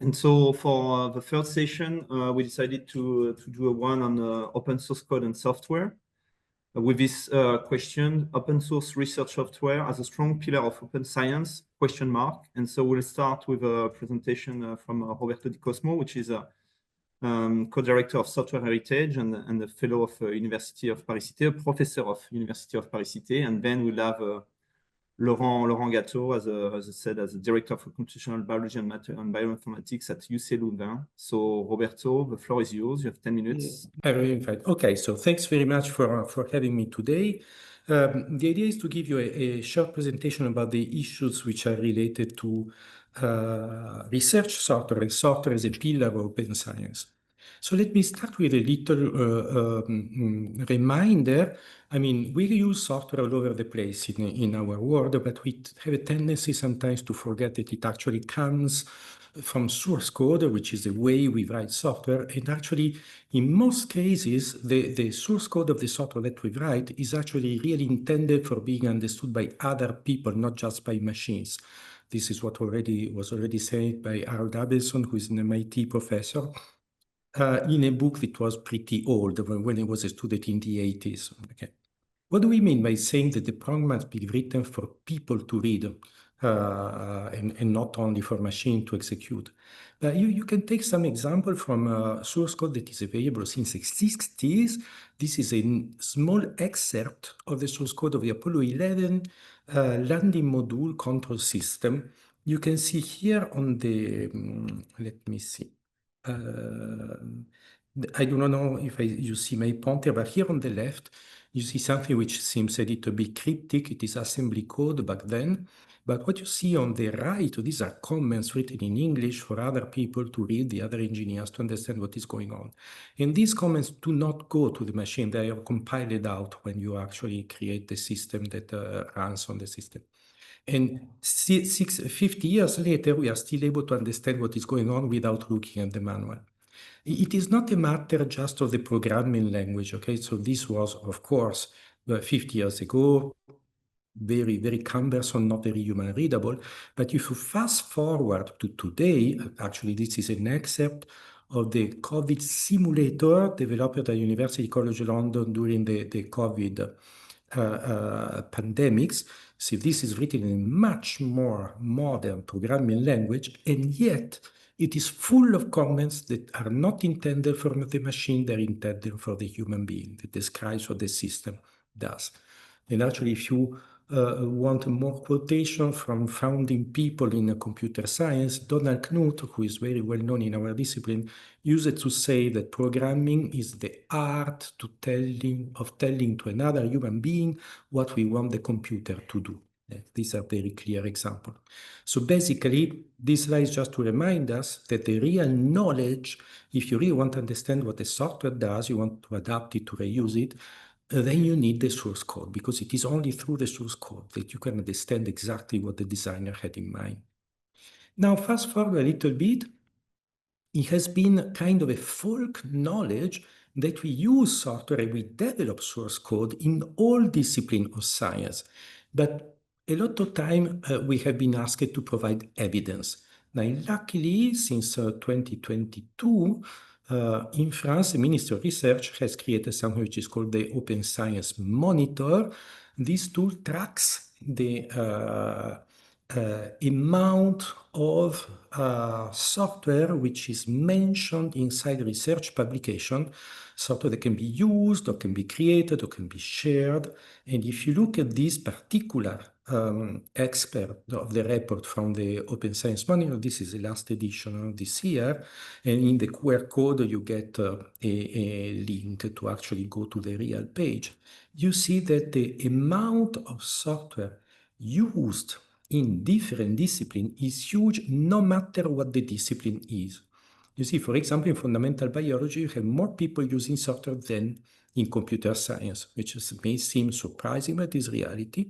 And so for the third session, we decided to do a one on open source code and software. With this question, open source research software as a strong pillar of open science, question mark. And so we'll start with a presentation from Roberto di Cosmo, which is a co-director of software heritage and a fellow of University of Cité, a professor of University of Cité. And then we'll have Laurent Gatto, as I said, as a director for computational biology and bioinformatics at UCLouvain. So Roberto, the floor is yours. You have 10 minutes. Okay, so thanks very much for having me today. The idea is to give you a short presentation about the issues which are related to research software and software as a pillar of open science. So let me start with a little reminder. I mean, we use software all over the place in our world, but we have a tendency sometimes to forget that it actually comes from source code, which is the way we write software. And actually, in most cases, the source code of the software that we write is actually really intended for being understood by other people, not just by machines. This is what was already said by Harold Abelson, who is an MIT professor, in a book that was pretty old when he was a student in the 80s. Okay. What do we mean by saying that the program must be written for people to read and not only for machine to execute? You can take some example from source code that is available since the 60s. This is a small excerpt of the source code of the Apollo 11 landing module control system. You can see here on the, let me see. I do not know if you see my pointer, but here on the left, you see something which seems a little bit cryptic. It is assembly code back then. But what you see on the right, these are comments written in English for other people to read, the other engineers to understand what is going on. And these comments do not go to the machine. They are compiled out when you actually create the system that runs on the system. And 50 years later, we are still able to understand what is going on without looking at the manual. It is not a matter just of the programming language, okay? So this was, of course, 50 years ago, very, very cumbersome, not very human readable. But if you fast forward to today, actually, this is an excerpt of the COVID simulator developed at the University College London during the COVID pandemics. See, this is written in much more modern programming language, and yet it is full of comments that are not intended for the machine, they're intended for the human being that describes what the system does. And actually, if you want more quotation from founding people in computer science, Donald Knuth, who is very well known in our discipline, used to say that programming is the art of telling to another human being what we want the computer to do. These are very clear examples. So basically, this slide is just to remind us that the real knowledge, if you really want to understand what the software does, you want to adapt it, to reuse it, then you need the source code, because it is only through the source code that you can understand exactly what the designer had in mind. Now, fast forward a little bit, it has been kind of a folk knowledge that we use software and we develop source code in all disciplines of science. But a lot of time we have been asked to provide evidence. Now, luckily, since 2022, in France, the Ministry of Research has created something which is called the Open Science Monitor. This tool tracks the amount of software which is mentioned inside research publication, software that can be used or can be created or can be shared. And if you look at this particular expert of the report from the Open Science Monitor, this is the last edition of this year, and in the QR code you get a link to actually go to the real page. You see that the amount of software used in different disciplines is huge, no matter what the discipline is. You see, for example, in fundamental biology, you have more people using software than in computer science, which may seem surprising, but is reality.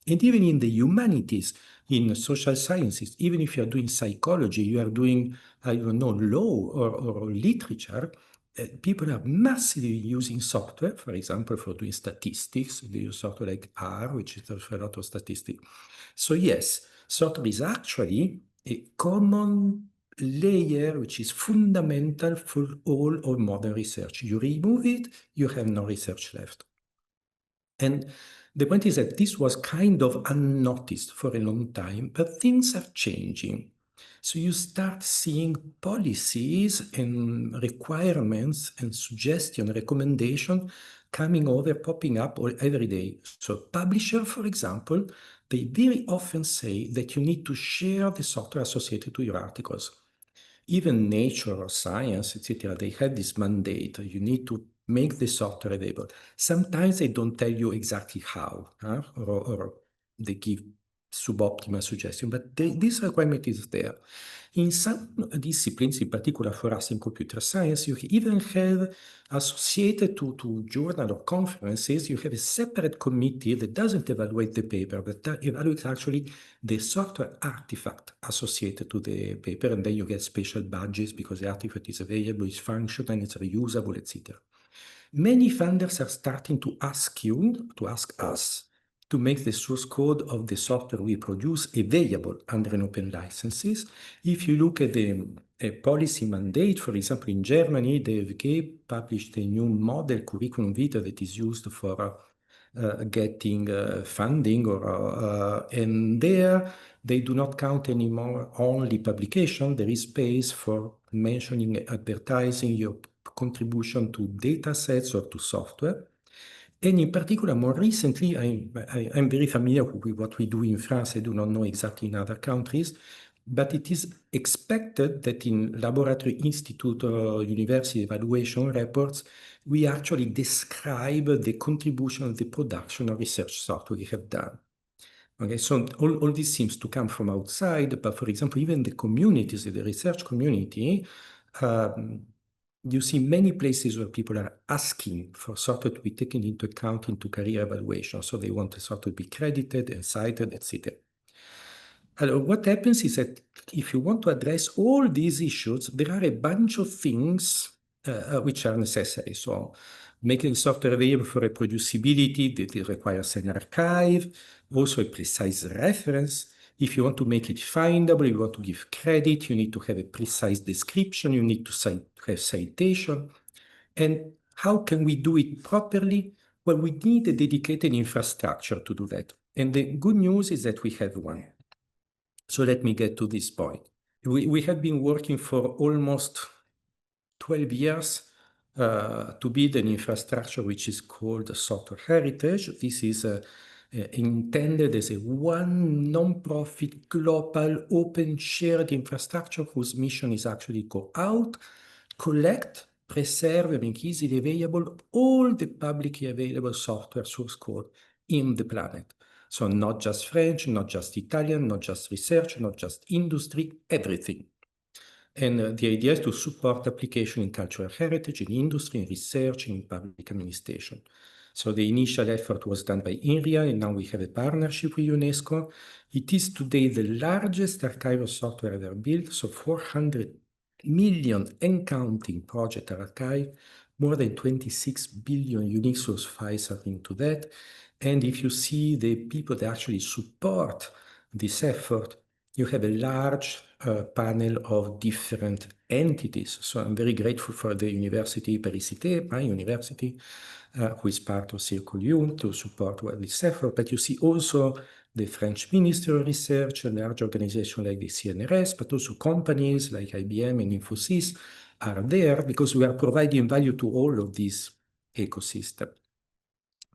And even in the humanities, in social sciences, even if you are doing psychology, you are doing, I don't know, law or literature, people are massively using software, for example, for doing statistics. They use software like R, which is for a lot of statistics. So yes, software is actually a common layer which is fundamental for all modern research. You remove it, you have no research left. And the point is that this was kind of unnoticed for a long time, but things are changing. So you start seeing policies and requirements and suggestion, recommendation coming over, popping up every day. So publisher, for example, they very often say that you need to share the software associated to your articles. Even Nature or Science, etc., they have this mandate. You need to make the software available. Sometimes they don't tell you exactly how, or they give suboptimal suggestion, but this requirement is there. In some disciplines, in particular for us in computer science, you even have associated to journal or conferences, you have a separate committee that doesn't evaluate the paper, but that evaluates actually the software artifact associated to the paper, and then you get special badges because the artifact is available, it's functional, it's reusable, etc. Many funders are starting to ask us, to make the source code of the software we produce available under an open licenses. If you look at the policy mandate, for example, in Germany, the FG published a new model curriculum vitae that is used for getting funding, and there they do not count anymore only publication. There is space for mentioning, advertising your contribution to data sets or to software. And in particular, more recently, I'm very familiar with what we do in France. I do not know exactly in other countries, but it is expected that in laboratory institute or university evaluation reports, we actually describe the contribution of the production of research software we have done. Okay, so all this seems to come from outside, but for example, even the communities, the research community, you see many places where people are asking for software to be taken into account into career evaluation. So they want the software to be credited and cited, etc. What happens is that if you want to address all these issues, there are a bunch of things which are necessary. So making software available for reproducibility, that requires an archive, also a precise reference. If you want to make it findable, you want to give credit, you need to have a precise description, you need to have citation. And how can we do it properly? Well, we need a dedicated infrastructure to do that. And the good news is that we have one. So let me get to this point. We have been working for almost 12 years to build an infrastructure which is called software heritage. This is intended as a one non-profit global open shared infrastructure whose mission is actually go out, collect, preserve, and make easily available all the publicly available software source code in the planet. So not just French, not just Italian, not just research, not just industry, everything. And the idea is to support application in cultural heritage, in industry, in research, in public administration. So the initial effort was done by INRIA, and now we have a partnership with UNESCO. It is today the largest archive of software ever built, so 400 million and counting project archive, more than 26 billion unique source files are into that. And if you see the people that actually support this effort, you have a large panel of different entities. So I'm very grateful for the University, Cité, my university, who is part of UCLouvain to support this effort. But you see also the French Ministry of Research, a large organization like the CNRS, but also companies like IBM and Infosys are there because we are providing value to all of these ecosystems.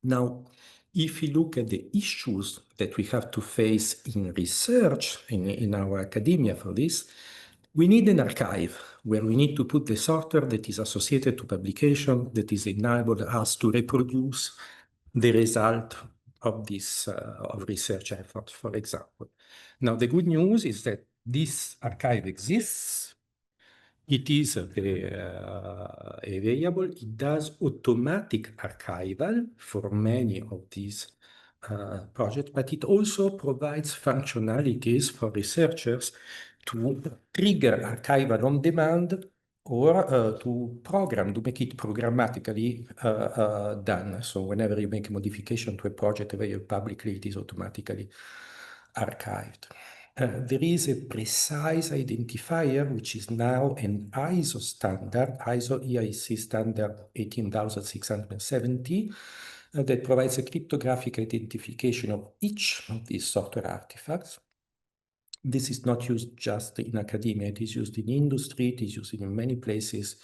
Now, if we look at the issues that we have to face in research, in our academia for this, we need an archive where we need to put the software that is associated to publication, that is enabled us to reproduce the result of this of research effort, for example. Now, the good news is that this archive exists. It is available. It does automatic archival for many of these projects, but it also provides functionalities for researchers to trigger archival on demand or to make it programmatically done. So whenever you make a modification to a project available publicly, it is automatically archived. There is a precise identifier, which is now an ISO standard, ISO EIC standard 18670, that provides a cryptographic identification of each of these software artifacts. This is not used just in academia, it is used in industry, it is used in many places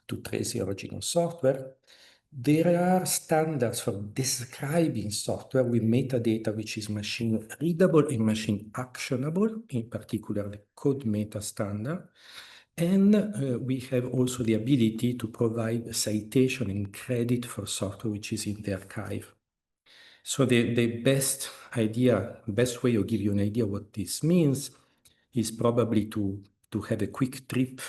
to trace the origin of software. There are standards for describing software with metadata which is machine readable and machine actionable, in particular the code meta standard. And we have also the ability to provide citation and credit for software which is in the archive. So the best way to give you an idea what this means is probably to have a quick trip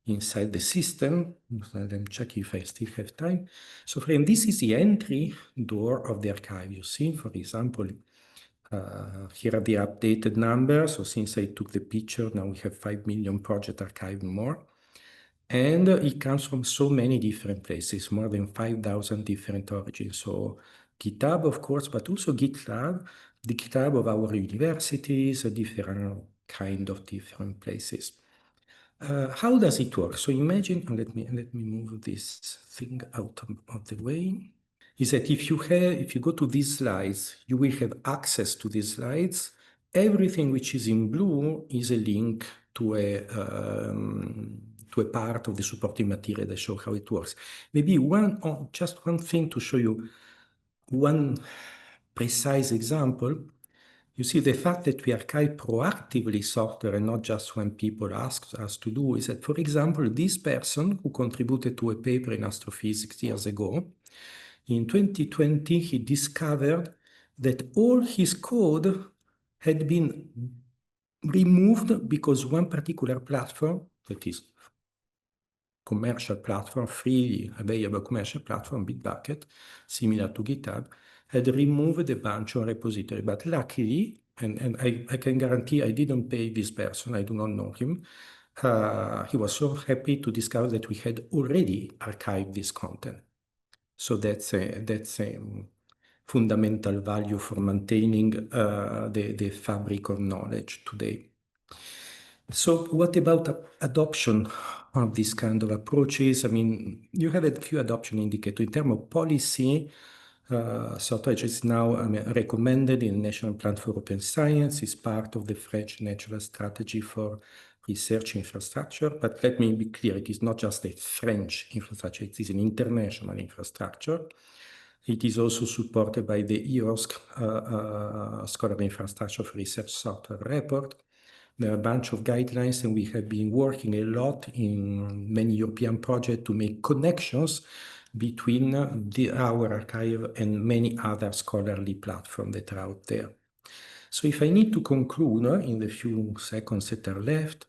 inside the system. Let me check if I still have time. So friend, this is the entry door of the archive. You see, for example, here are the updated numbers. So since I took the picture, now we have 5 million project archive more. And it comes from so many different places, more than 5,000 different origins. So GitHub, of course, but also GitLab, the GitHub of our universities, different different places. How does it work? So imagine, let me move this thing out of the way. Is that if you go to these slides, you will have access to these slides. Everything which is in blue is a link to a part of the supporting material that show how it works. Maybe just one thing to show you one precise example. You see, the fact that we archive proactively software and not just when people ask us to do is that, for example, this person who contributed to a paper in astrophysics years ago, in 2020, he discovered that all his code had been removed because one particular platform, that is commercial platform, freely available commercial platform, Bitbucket, similar to GitHub, had removed a bunch of repository. But luckily, and I can guarantee I didn't pay this person, I do not know him, he was so happy to discover that we had already archived this content. So that's a fundamental value for maintaining the fabric of knowledge today. So what about adoption of this kind of approaches? I mean, you have a few adoption indicators. In terms of policy, software is now recommended in the National Plan for Open Science. It's part of the French National Strategy for Research Infrastructure. But let me be clear, it is not just a French infrastructure, it is an international infrastructure. It is also supported by the EOSC Scholarly Infrastructure for Research Software report. There are a bunch of guidelines, and we have been working a lot in many European projects to make connections between our archive and many other scholarly platforms that are out there. So if I need to conclude in the few seconds that are left,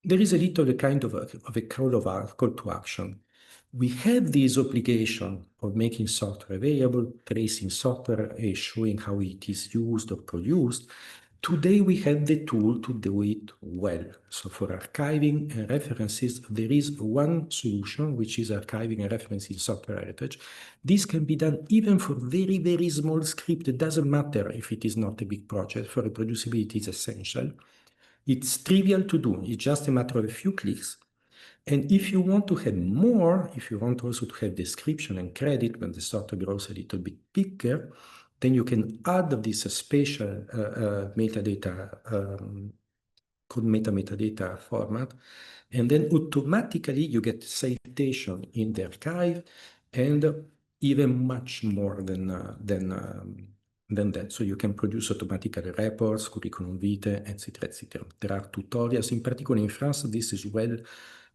there is a little kind of a call to action. We have this obligation of making software available, tracing software, showing how it is used or produced. Today we have the tool to do it well. So for archiving and references, there is one solution, which is archiving and referencing software heritage. This can be done even for very, very small script. It doesn't matter if it is not a big project. For reproducibility, it's essential. It's trivial to do. It's just a matter of a few clicks. And if you want to have more, if you want also to have description and credit when the software grows a little bit bigger, then you can add this spatial metadata, code metadata format, and then automatically you get citation in the archive and even much more than that. So you can produce automatically reports, curriculum vitae, etc., etc. There are tutorials, in particular in France, this is well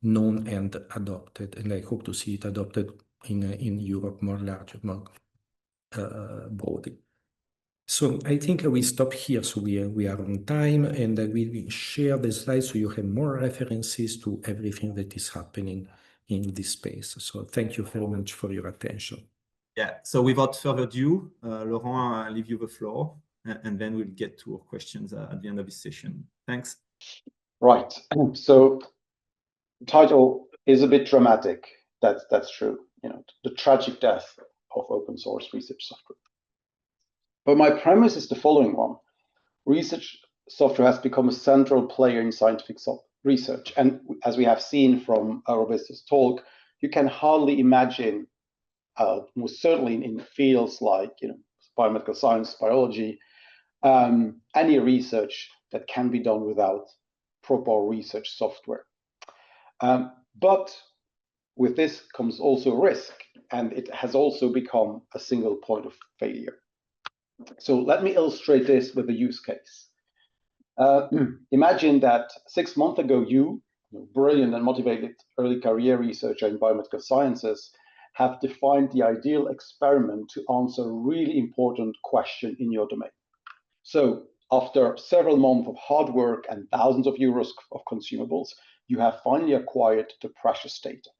known and adopted, and I hope to see it adopted in Europe more larger, more broadly. So I think I will stop here, so we are on time, and I will share the slides so you have more references to everything that is happening in this space. So thank you very much for your attention. Yeah, so without further ado, Laurent, I'll leave you the floor, and then we'll get to our questions at the end of this session. Thanks. Right, so the title is a bit dramatic, that's true, the tragic death of open source research software. But my premise is the following one. Research software has become a central player in scientific research. And as we have seen from Roberto's talk, you can hardly imagine, most certainly in fields like biomedical science, biology, any research that can be done without proper research software. But with this comes also risk, and it has also become a single point of failure. So let me illustrate this with a use case. Imagine that 6 months ago, you, brilliant and motivated early career researcher in biomedical sciences, have defined the ideal experiment to answer a really important question in your domain. So after several months of hard work and thousands of euros of consumables, you have finally acquired the precious data.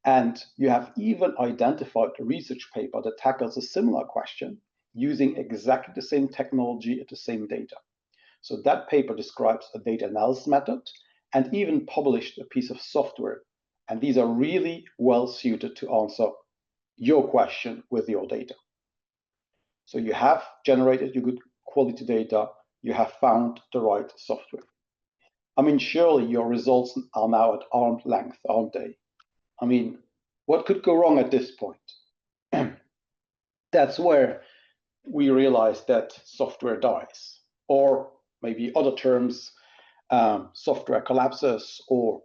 And you have even identified a research paper that tackles a similar question using exactly the same technology and the same data. So that paper describes a data analysis method and even published a piece of software. And these are really well suited to answer your question with your data. So you have generated your good quality data, you have found the right software. I mean, surely your results are now at arm's length, aren't they? I mean, what could go wrong at this point? That's where we realize that software dies, or maybe other terms, software collapses or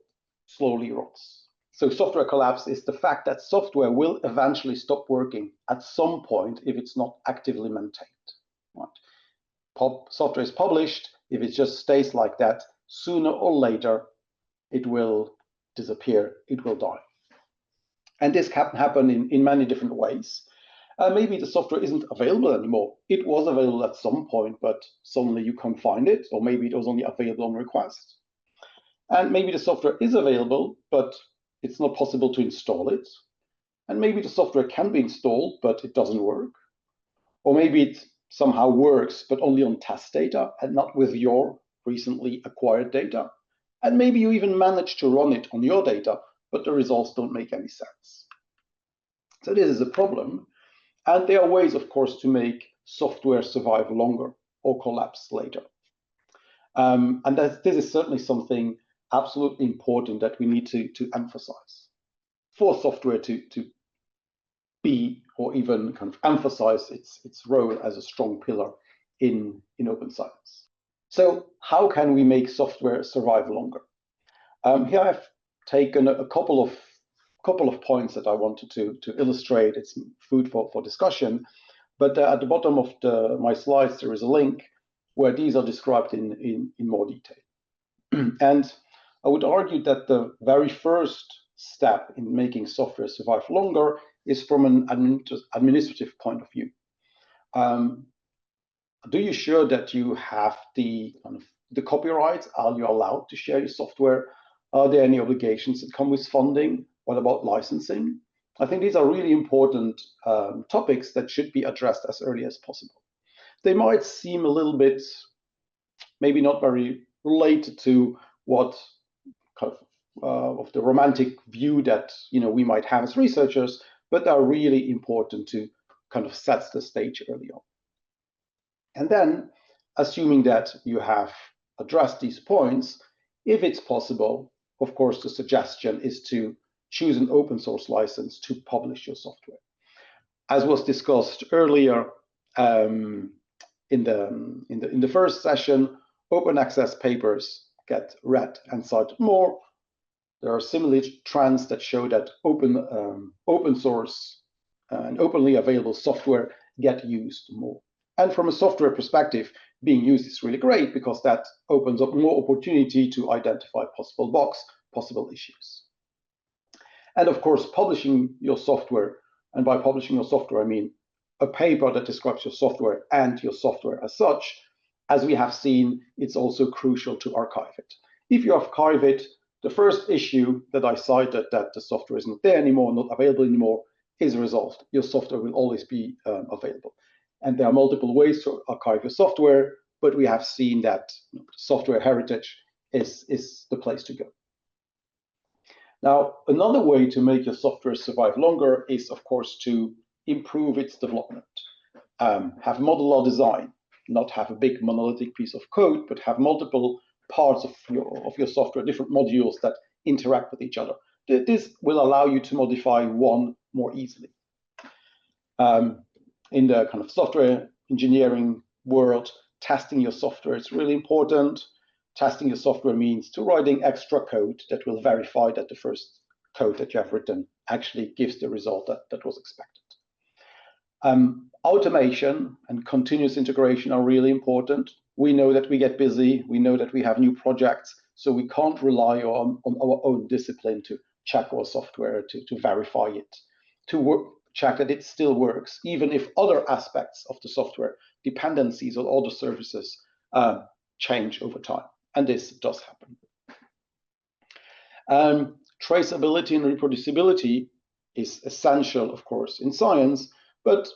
slowly rots. So software collapse is the fact that software will eventually stop working at some point if it's not actively maintained. Right? Software is published, if it just stays like that, sooner or later, it will disappear, it will die. And this can happen in many different ways. Maybe the software isn't available anymore. It was available at some point, but suddenly you can't find it, or maybe it was only available on request. And maybe the software is available, but it's not possible to install it. And maybe the software can be installed, but it doesn't work. Or maybe it somehow works, but only on test data and not with your recently acquired data. And maybe you even manage to run it on your data, but the results don't make any sense. So this is a problem. And there are ways, of course, to make software survive longer or collapse later. And this is certainly something absolutely important that we need to emphasize for software to be, or even kind of emphasize its role as a strong pillar in open science. So how can we make software survive longer? Here I've taken a couple of points that I wanted to illustrate. It's food for discussion, but at the bottom of my slides there is a link where these are described in more detail. And I would argue that the very first step in making software survive longer is from an administrative point of view. Do you sure that you have the copyrights? Are you allowed to share your software? Are there any obligations that come with funding? What about licensing? I think these are really important topics that should be addressed as early as possible. They might seem a little bit, maybe not very related to what kind of the romantic view that we might have as researchers, but are really important to kind of set the stage early on. And then, assuming that you have addressed these points, if it's possible, of course, the suggestion is to choose an open source license to publish your software. As was discussed earlier in the first session, open access papers get read and cited more. There are similar trends that show that open source and openly available software get used more. And from a software perspective, being used is really great because that opens up more opportunity to identify possible bugs, possible issues. And of course, publishing your software, and by publishing your software, I mean a paper that describes your software and your software as such. As we have seen, it's also crucial to archive it. If you archive it, the first issue that I cited, that the software is not there anymore, not available anymore, is resolved. Your software will always be available. And there are multiple ways to archive your software, but we have seen that software heritage is the place to go. Now, another way to make your software survive longer is, of course, to improve its development. Have modular design. not have a big monolithic piece of code, but have multiple parts of your software, different modules that interact with each other. This will allow you to modify one more easily. In the kind of software engineering world, testing your software is really important. Testing your software means to writing extra code that will verify that the first code that you have written actually gives the result that was expected. Automation and continuous integration are really important. We know that we get busy. We know that we have new projects, so we can't rely on our own discipline to check our software, to verify it, check that it still works, even if other aspects of the software, dependencies or other services change over time. And this does happen. Traceability and reproducibility is essential, of course, in science, but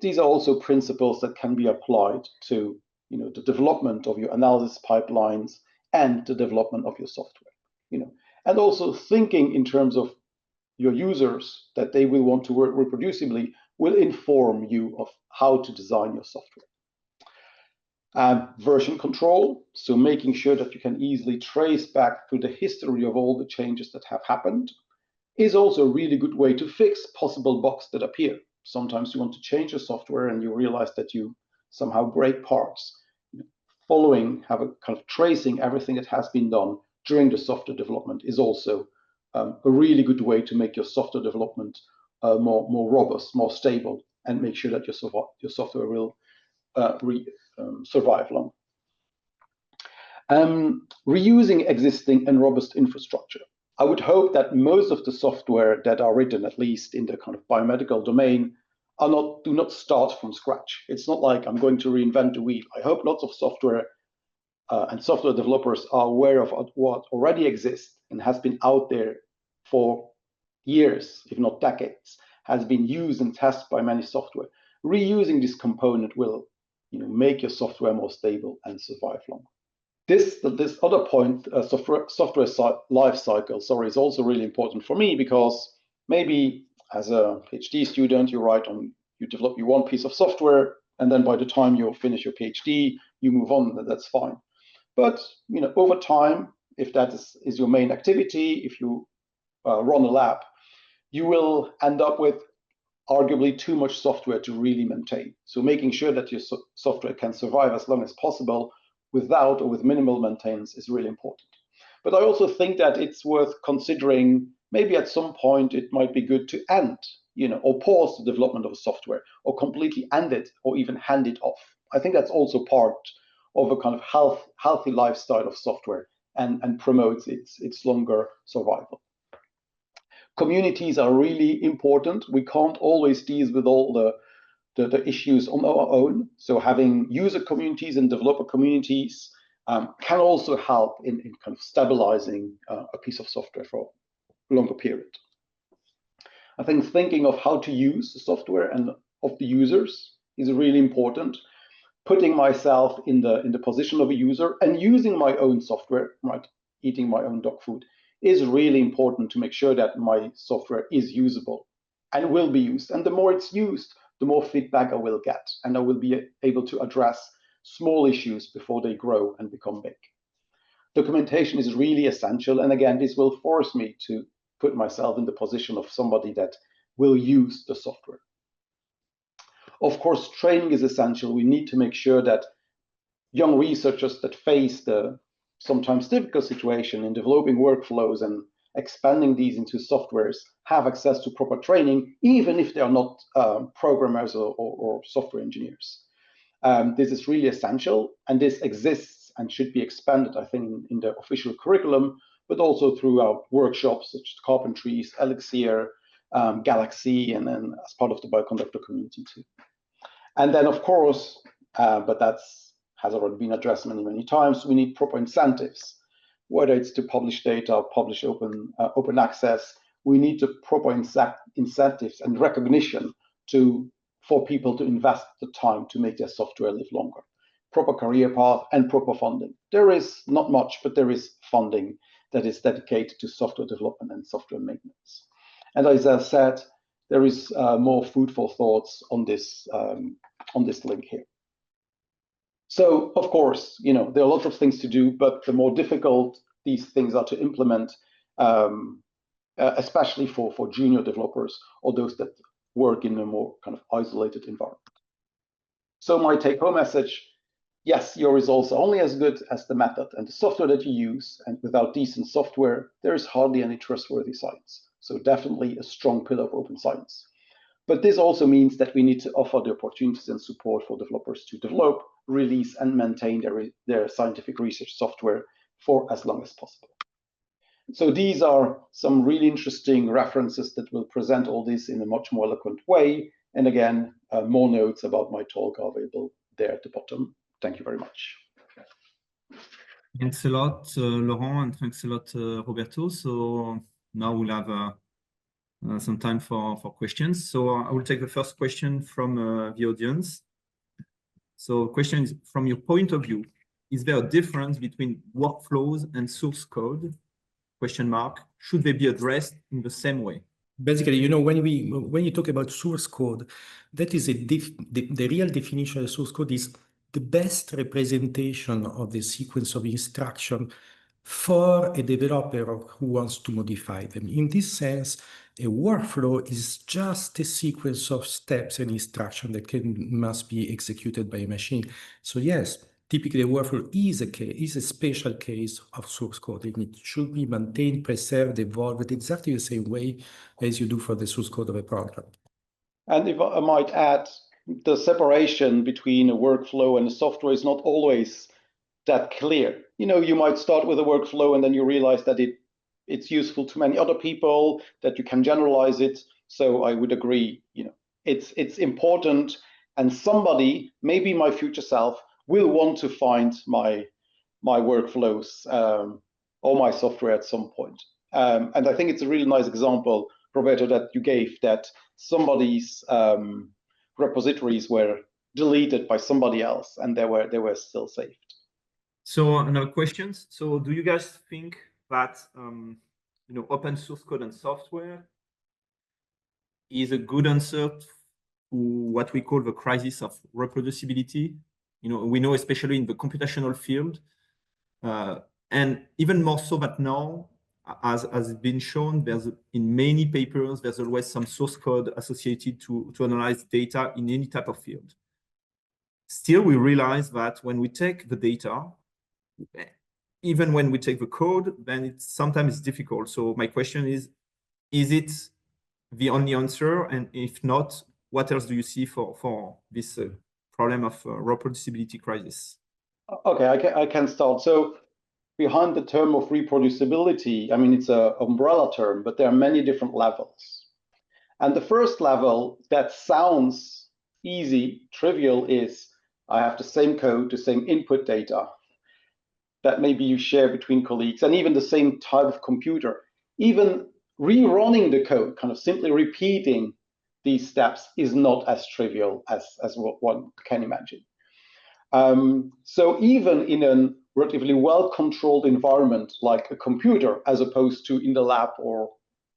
these are also principles that can be applied to the development of your analysis pipelines and the development of your software. And also thinking in terms of your users, that they will want to work reproducibly, will inform you of how to design your software. Version control, so making sure that you can easily trace back through the history of all the changes that have happened, is also a really good way to fix possible bugs that appear. Sometimes you want to change your software and you realize that you somehow break parts. Have a kind of tracing everything that has been done during the software development is also a really good way to make your software development more robust, more stable, and make sure that your software will survive long. Reusing existing and robust infrastructure. I would hope that most of the software that are written, at least in the kind of biomedical domain, do not start from scratch. It's not like I'm going to reinvent the wheel. I hope lots of software and software developers are aware of what already exists and has been out there for years, if not decades, has been used and tested by many software. Reusing this component will make your software more stable and survive longer. This other point, software life cycle, is also really important for me, because maybe as a PhD student, you develop your one piece of software, and then by the time you finish your PhD, you move on, that's fine. But over time, if that is your main activity, if you run a lab, you will end up with arguably too much software to really maintain. So making sure that your software can survive as long as possible without or with minimal maintenance is really important. But I also think that it's worth considering, maybe at some point it might be good to end, or pause the development of software, or completely end it, or even hand it off. I think that's also part of a kind of healthy lifestyle of software and promotes its longer survival. Communities are really important. We can't always deal with all the issues on our own. So having user communities and developer communities can also help in kind of stabilizing a piece of software for a longer period. I think thinking of how to use the software and of the users is really important. Putting myself in the position of a user and using my own software, right, eating my own dog food, is really important to make sure that my software is usable and will be used. And the more it's used, the more feedback I will get, and I will be able to address small issues before they grow and become big. Documentation is really essential, and again, this will force me to put myself in the position of somebody that will use the software. Of course, training is essential. We need to make sure that young researchers that face the sometimes difficult situation in developing workflows and expanding these into softwares have access to proper training, even if they are not programmers or software engineers. This is really essential, and this exists and should be expanded, I think, in the official curriculum, but also throughout workshops such as carpentries, Elixir, Galaxy, and then as part of the bioconductor community too. And then, of course, but has already been addressed many times, we need proper incentives, whether it's to publish data, publish open access. We need the proper incentives and recognition for people to invest the time to make their software live longer. Proper career path and proper funding. There is not much, but there is funding that is dedicated to software development and software maintenance. And as I said, there is more food for thoughts on this link here. So, of course, there are lots of things to do, but the more difficult these things are to implement, especially for junior developers or those that work in a more kind of isolated environment. So my take-home message, yes, your results are only as good as the method and the software that you use, and without decent software, there is hardly any trustworthy science. So definitely a strong pillar of open science. But this also means that we need to offer the opportunities and support for developers to develop, release, and maintain their scientific research software for as long as possible. So these are some really interesting references that will present all this in a much more eloquent way. And again, more notes about my talk are available there at the bottom. Thank you very much. Thanks a lot, Laurent, and thanks a lot, Roberto. So now we'll have some time for questions. So I will take the first question from the audience. So the question is, from your point of view, is there a difference between workflows and source code? Question mark. Should they be addressed in the same way? Basically, when you talk about source code, that is the real definition of source code is the best representation of the sequence of instruction for a developer who wants to modify them. In this sense, a workflow is just a sequence of steps and instructions that must be executed by a machine. So yes, typically a workflow is a special case of source code, and it should be maintained, preserved, evolved exactly the same way as you do for the source code of a program. And if I might add, the separation between a workflow and a software is not always that clear. You might start with a workflow and then you realize that it's useful to many other people, that you can generalize it. So I would agree, it's important, and somebody, maybe my future self, will want to find my workflows or my software at some point. And I think it's a really nice example, Roberto, that you gave, that somebody's repositories were deleted by somebody else and they were still saved. So another question. So do you guys think that open source code and software is a good answer to what we call the crisis of reproducibility? We know, especially in the computational field, and even more so that now, as has been shown, in many papers, there's always some source code associated to analyze data in any type of field. Still, we realize that when we take the data, even when we take the code, then sometimes it's difficult. So my question is it the only answer? And if not, what else do you see for this problem of reproducibility crisis? Okay, I can start. So behind the term of reproducibility, I mean, it's an umbrella term, but there are many different levels. And the first level that sounds easy, trivial, is I have the same code, the same input data that maybe you share between colleagues, and even the same type of computer. Even rerunning the code, kind of simply repeating these steps, is not as trivial as what one can imagine. So even in a relatively well-controlled environment like a computer, as opposed to in the lab or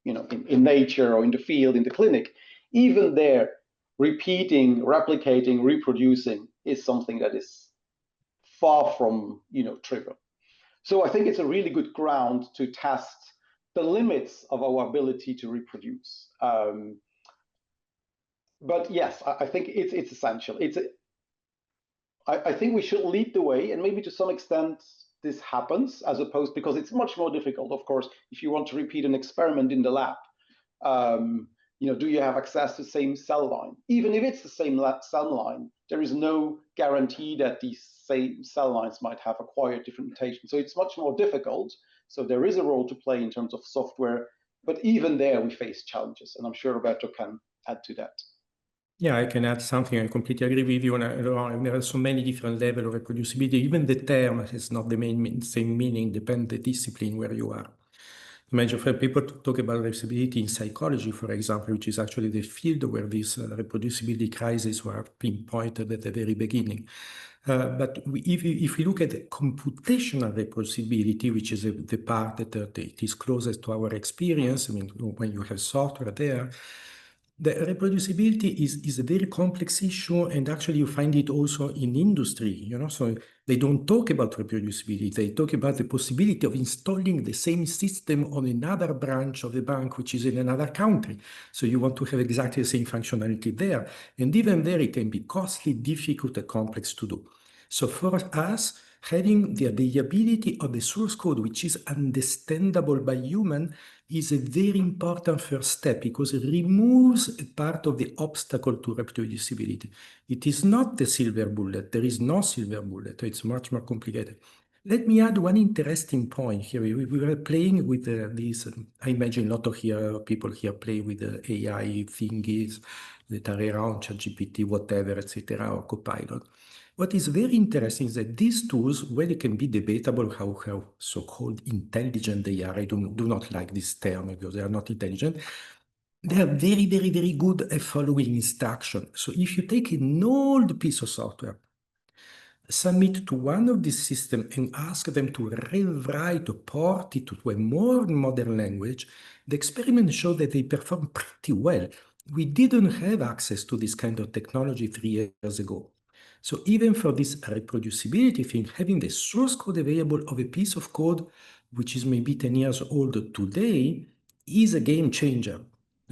in nature or in the field, in the clinic, even there, repeating, replicating, reproducing is something that is far from trivial. So I think it's a really good ground to test the limits of our ability to reproduce. But yes, I think it's essential. I think we should lead the way, and maybe to some extent this happens, as opposed, because it's much more difficult, of course, if you want to repeat an experiment in the lab. Do you have access to the same cell line? Even if it's the same cell line, there is no guarantee that these same cell lines might have acquired different mutations. So it's much more difficult. So there is a role to play in terms of software, but even there we face challenges, and I'm sure Roberto can add to that. Yeah, I can add something. I completely agree with you. And there are so many different levels of reproducibility. Even the term has not the same meaning, depending on the discipline where you are. Imagine for people to talk about reproducibility in psychology, for example, which is actually the field where these reproducibility crises were pinpointed at the very beginning. But if we look at the computational reproducibility, which is the part that it is closest to our experience, I mean, when you have software there, The reproducibility is a very complex issue, and actually you find it also in industry, you know, so they don't talk about reproducibility, they talk about the possibility of installing the same system on another branch of the bank, which is in another country. So you want to have exactly the same functionality there, and even there it can be costly, difficult, and complex to do. So for us, having the availability of the source code, which is understandable by human, is a very important first step because it removes a part of the obstacle to reproducibility. It is not the silver bullet. There is no silver bullet. It's much more complicated. Let me add one interesting point here. We were playing with these, I imagine a lot of people here play with the AI thingies that are around, ChatGPT, whatever, etc., or Copilot. What is very interesting is that these tools, where they can be debatable how so-called intelligent they are, I do not like this term because they are not intelligent, they are very, very, very good at following instructions. So if you take an old piece of software, submit to one of these systems and ask them to rewrite or port it to a more modern language, the experiment showed that they perform pretty well. We didn't have access to this kind of technology 3 years ago. So even for this reproducibility thing, having the source code available of a piece of code, which is maybe 10 years old today, is a game changer.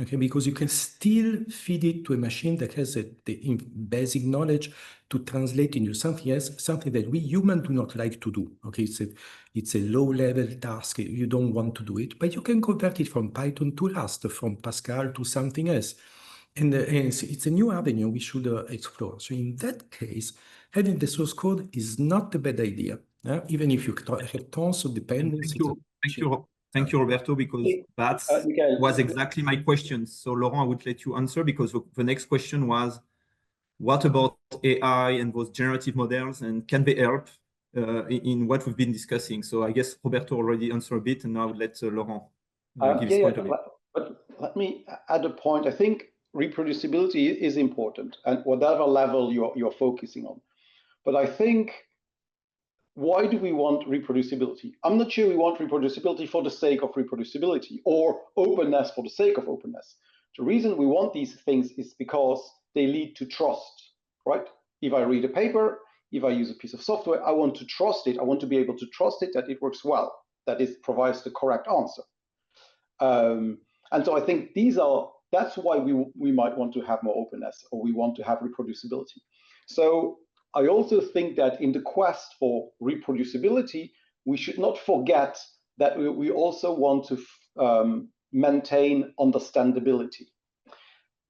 Okay, because you can still feed it to a machine that has the basic knowledge to translate into something else, something that we humans do not like to do. Okay, it's a low-level task. You don't want to do it, but you can convert it from Python to Rust, from Pascal to something else. And it's a new avenue we should explore. So in that case, having the source code is not a bad idea, even if you have tons of dependencies. Thank you, Roberto, because that was exactly my question. So Laurent, I would let you answer because the next question was, what about AI and those generative models, and can they help in what we've been discussing? So I guess Roberto already answered a bit, and now I would let Laurent give his point of view. But let me add a point. I think reproducibility is important, and whatever level you're focusing on. But I think, why do we want reproducibility? I'm not sure we want reproducibility for the sake of reproducibility or openness for the sake of openness. The reason we want these things is because they lead to trust, right? If I read a paper, if I use a piece of software, I want to trust it. I want to be able to trust it that it works well, that it provides the correct answer. And so I think that's why we might want to have more openness, or we want to have reproducibility. So I also think that in the quest for reproducibility, we should not forget that we also want to maintain understandability.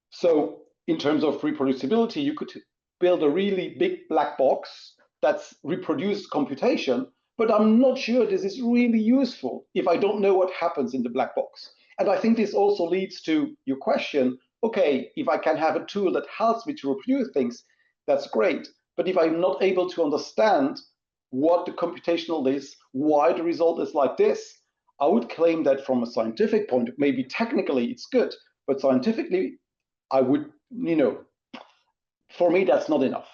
So in terms of reproducibility, you could build a really big black box that's reproduced computation, but I'm not sure this is really useful if I don't know what happens in the black box. And I think this also leads to your question, okay, if I can have a tool that helps me to reproduce things, that's great. But if I'm not able to understand what the computational is, why the result is like this, I would claim that from a scientific point, maybe technically it's good, but scientifically, I would, for me, that's not enough.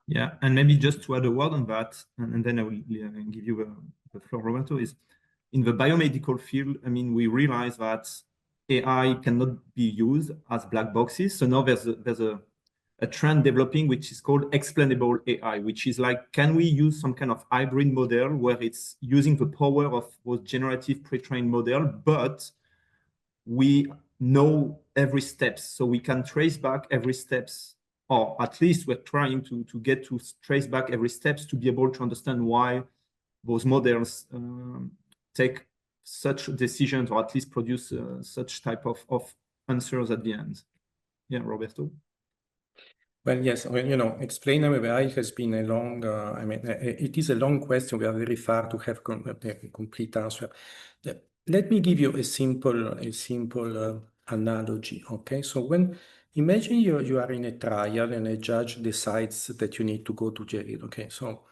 Yeah, and maybe just to add a word on that, and then I will give you the floor, Roberto, is in the biomedical field, I mean, we realize that AI cannot be used as black boxes. So now there's a trend developing, which is called explainable AI, which is like, can we use some kind of hybrid model where it's using the power of those generative pre-trained model, but we know every step, so we can trace back every steps, or at least we're trying to get to trace back every steps to be able to understand why those models take such decisions, or at least produce such type of answers at the end. Yeah, Roberto? Well, yes, well, explainable AI has been a long, it is a long question. We are very far to have a complete answer. Let me give you a simple analogy, okay? So imagine you are in a trial and a judge decides that you need to go to jail, okay? So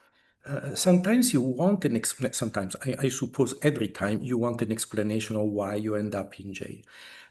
sometimes you want an explanation, sometimes, I suppose every time you want an explanation of why you end up in jail.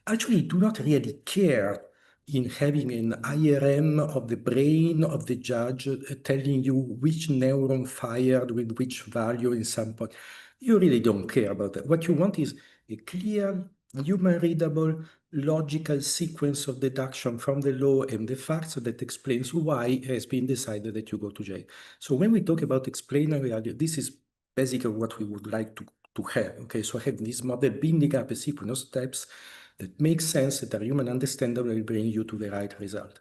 Actually, you do not really care in having an IRM of the brain of the judge telling you which neuron fired with which value in some point. You really don't care about that. What you want is a clear human readable logical sequence of deduction from the law and the facts that explains why it has been decided that you go to jail. So when we talk about explainer reality, this is basically what we would like to have. Okay, so I have this model binding up a sequence of steps that makes sense, that are human understandable, will bring you to the right result.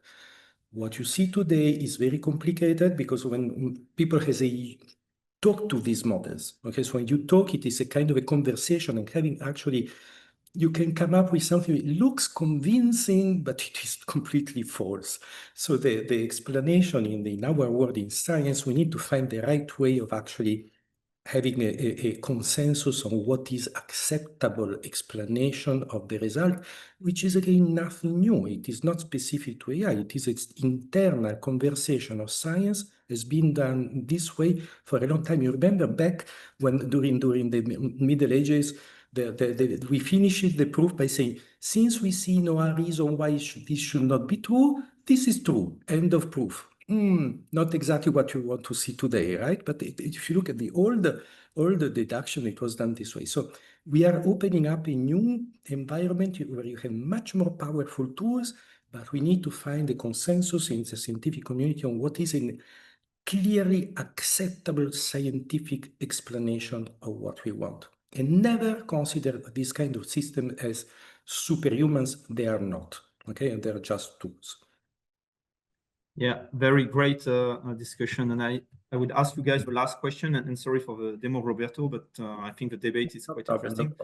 What you see today is very complicated because when people talk to these models, okay, so when you talk, it is a kind of a conversation, and having actually, you can come up with something that looks convincing, but it is completely false. So the explanation in our world in science, we need to find the right way of actually having a consensus on what is acceptable explanation of the result, which is again nothing new. It is not specific to AI. It is its internal conversation of science has been done this way for a long time. You remember back when during the Middle Ages, we finished the proof by saying, since we see no reason why this should not be true, this is true, end of proof. Not exactly what you want to see today, right? But if you look at the old deduction, it was done this way. So we are opening up a new environment where you have much more powerful tools, but we need to find a consensus in the scientific community on what is a clearly acceptable scientific explanation of what we want. And never consider this kind of system as superhumans. They are not, okay? And they're just tools. Yeah, very great discussion. And I would ask you guys the last question, and sorry for the demo, Roberto, but I think the debate is quite interesting.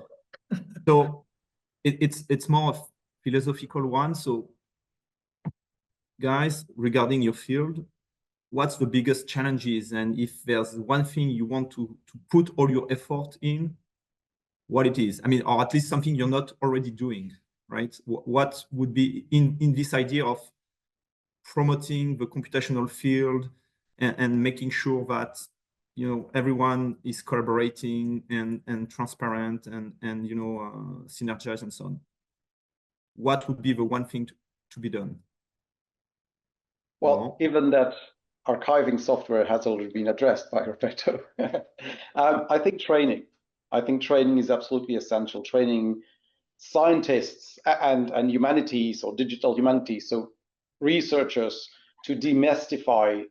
So it's more of philosophical one. So guys, regarding your field, what's the biggest challenges? And if there's one thing you want to put all your effort in, what it is? I mean, or at least something you're not already doing, right? What would be in this idea of promoting the computational field and making sure that everyone is collaborating and transparent and synergize and so on? What would be the one thing to be done? Well, given that archiving software has already been addressed by Roberto, I think training is absolutely essential. Training scientists and humanities or digital humanities, so researchers, to demystify,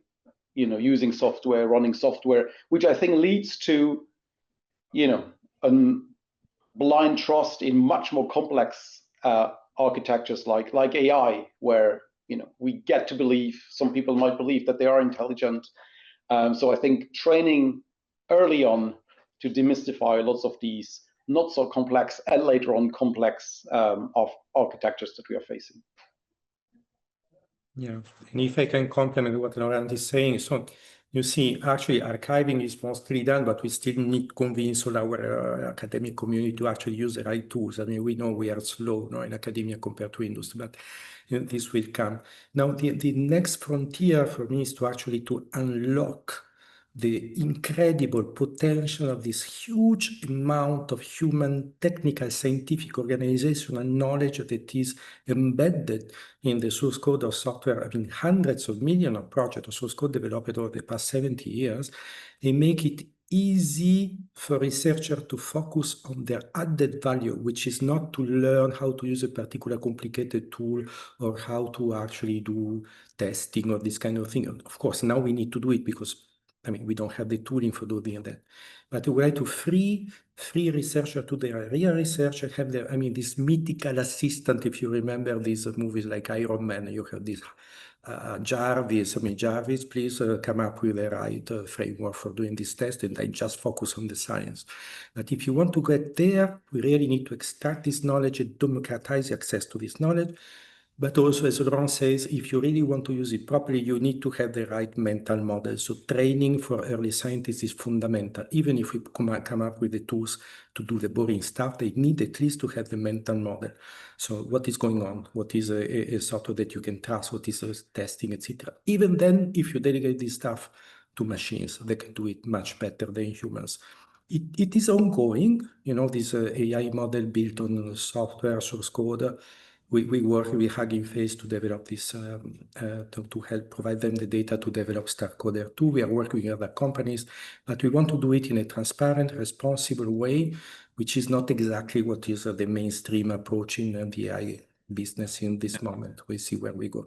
using software, running software, which I think leads to, a blind trust in much more complex architectures like AI, where we get to believe, some people might believe that they are intelligent. So I think training early on to demystify lots of these not so complex and later on complex of architectures that we are facing. Yeah, and if I can complement what Laurent is saying, so you see, actually archiving is mostly done, but we still need to convince all our academic community to actually use the right tools. I mean, we know we are slow in academia compared to industry, but this will come. Now, the next frontier for me is to unlock the incredible potential of this huge amount of human, technical, scientific, organizational knowledge that is embedded in the source code of software. I mean, hundreds of millions of projects of source code developed over the past 70 years, and make it easy for researchers to focus on their added value, which is not to learn how to use a particular complicated tool or how to actually do testing or this kind of thing. Of course, now we need to do it because we don't have the tooling for doing that. But we like to free researchers to their real research and have their, this mythical assistant. If you remember these movies like Iron Man, you have this Jarvis, please come up with the right framework for doing this test, and I just focus on the science. But if you want to get there, we really need to extract this knowledge and democratize access to this knowledge. But also, as Laurent says, if you really want to use it properly, you need to have the right mental model. So training for early scientists is fundamental. Even if we come up with the tools to do the boring stuff, they need at least to have the mental model. So what is going on? What is a software that you can trust? What is testing, etc. Even then, if you delegate this stuff to machines, they can do it much better than humans. It is ongoing, this AI model built on software, source code. We work with Hugging Face to develop this, to help provide them the data to develop Starcoder 2. We are working with other companies, but we want to do it in a transparent, responsible way which is not exactly what is the mainstream approach in the AI business in this moment. We see where we go.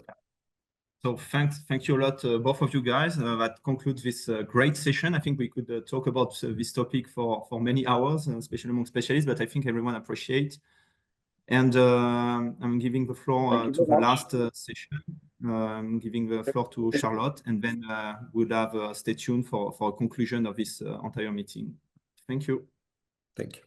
So thank you a lot, both of you guys. That concludes this great session. I think we could talk about this topic for many hours, especially among specialists, but I think everyone appreciates. And I'm giving the floor to the last session. I'm giving the floor to Charlotte, and then we'll have stay tuned for a conclusion of this entire meeting. Thank you. Thank you.